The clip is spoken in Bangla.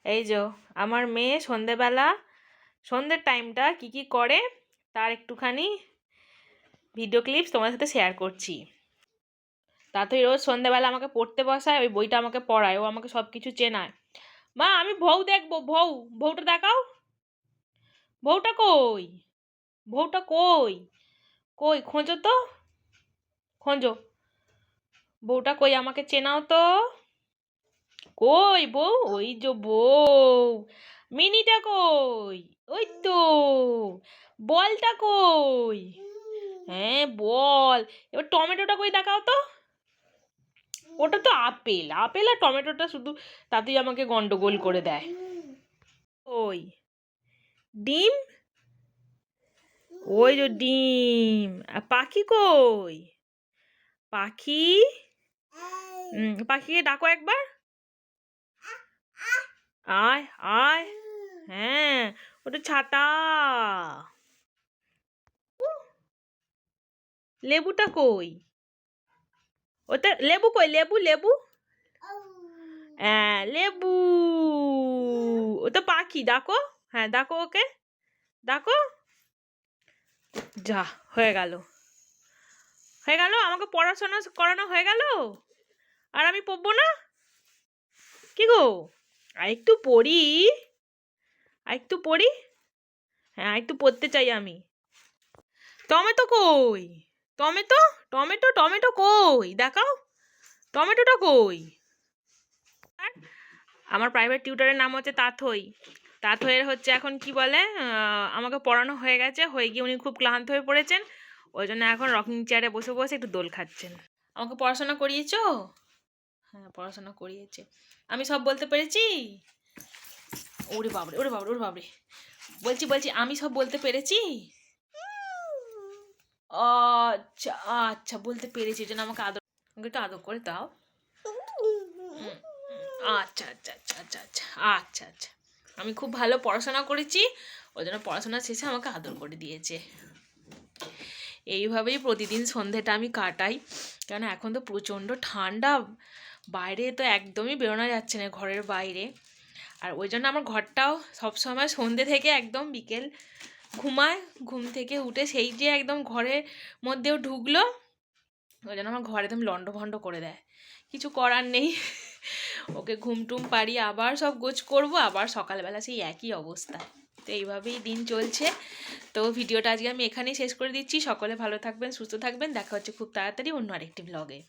এই যে আমার মেয়ে সন্ধেবেলা সন্ধ্যের টাইমটা কি কি করে তার একটুখানি ভিডিও ক্লিপস তোমার সাথে শেয়ার করছি। তাড়াতাড়ি রোজ সন্ধ্যেবেলা আমাকে পড়তে বসায়, ওই বইটা আমাকে পড়ায়, ও আমাকে সব কিছু চেনায়। মা আমি বউ দেখবো, বউটা দেখাও। বউটা কই? বউটা কই? কই খোঁজো তো, খোঁজো। বউটা কই, আমাকে চেনাও তো। কই বউ? ওই যে বউ। মিনিটা কই? ওই তো। বলটা কই? হ্যাঁ বল। এবার টমেটোটা কই দেখাও তো। ওটা তো আপেল, আপেল আর টমেটোটা শুধু তাতেই আমাকে গন্ডগোল করে দেয়। ওই ডিম, ওই যে ডিম। আর পাখি কই? পাখি, পাখিকে ডাকো একবার। আয় আয়। হ্যাঁ, ওটা ছাতা। লেবুটা কই? ওটা লেবু কই? লেবু লেবু। হ্যাঁ লেবু। ওটা পাখি, ডাকো। হ্যাঁ ডাকো ওকে, ডাকো। যা, হয়ে গেল, হয়ে গেল, আমাকে পড়াশোনা করানো হয়ে গেল। আর আমি পড়বো না? কি গো, আর একটু পড়ি, আর একটু পড়ি। হ্যাঁ একটু পড়তে চাই আমি। টমেটো কই? টমেটো, টমেটো, টমেটো কই দেখাও। টমেটোটা কই? আমার প্রাইভেট টিউটরের নাম হচ্ছে তাথই। তাথইয়ের হচ্ছে এখন কি বলে, আমাকে পড়ানো হয়ে গেছে, হয়ে গিয়ে উনি খুব ক্লান্ত হয়ে পড়েছেন, ওই জন্য এখন রকিং চেয়ারে বসে বসে একটু দোল খাচ্ছেন। আমাকে পড়াশোনা করিয়েছো? হ্যাঁ পড়াশোনা করিয়েছে। আমি সব বলতে পেরেছি? ওরে বাবরে, ওরে বাবরে, ওরে বাবরে। বলছি বলছি আমি সব বলতে পেরেছি? আচ্ছা আচ্ছা, বলতে পেরেছি, যেন আমাকে আদর, আমাকে একটু আদর করে দাও। আচ্ছা আচ্ছা আচ্ছা আচ্ছা আচ্ছা আচ্ছা আচ্ছা। আমি খুব ভালো পড়াশোনা করেছি, ওই জন্য পড়াশোনা শেষে আমাকে আদর করে দিয়েছে। এইভাবেই প্রতিদিন সন্ধেটা আমি কাটাই, কেন এখন তো প্রচণ্ড ঠান্ডা, বাইরে তো একদমই বেরোনো যাচ্ছে না, ঘরের বাইরে। আর ওই জন্য আমার ঘরটাও সবসময় সন্ধে থেকে একদম বিকেল ঘুমায়, ঘুম থেকে উঠে সেই যে একদম ঘরের মধ্যেও ঢুকলো, ওই জন্য আমার ঘর একদম লন্ডভন্ড করে দেয়। কিছু করার নেই, ওকে ঘুম টুম পাড়িয়ে আবার সব গোছ করবো, আবার সকালবেলা সেই একই অবস্থা। তো এইভাবেই দিন চলছে। তো ভিডিওটা আজকে আমি এখানেই শেষ করে দিচ্ছি। সকলে ভালো থাকবেন, সুস্থ থাকবেন, দেখা হচ্ছে খুব তাড়াতাড়ি অন্য আরেকটি ব্লগে।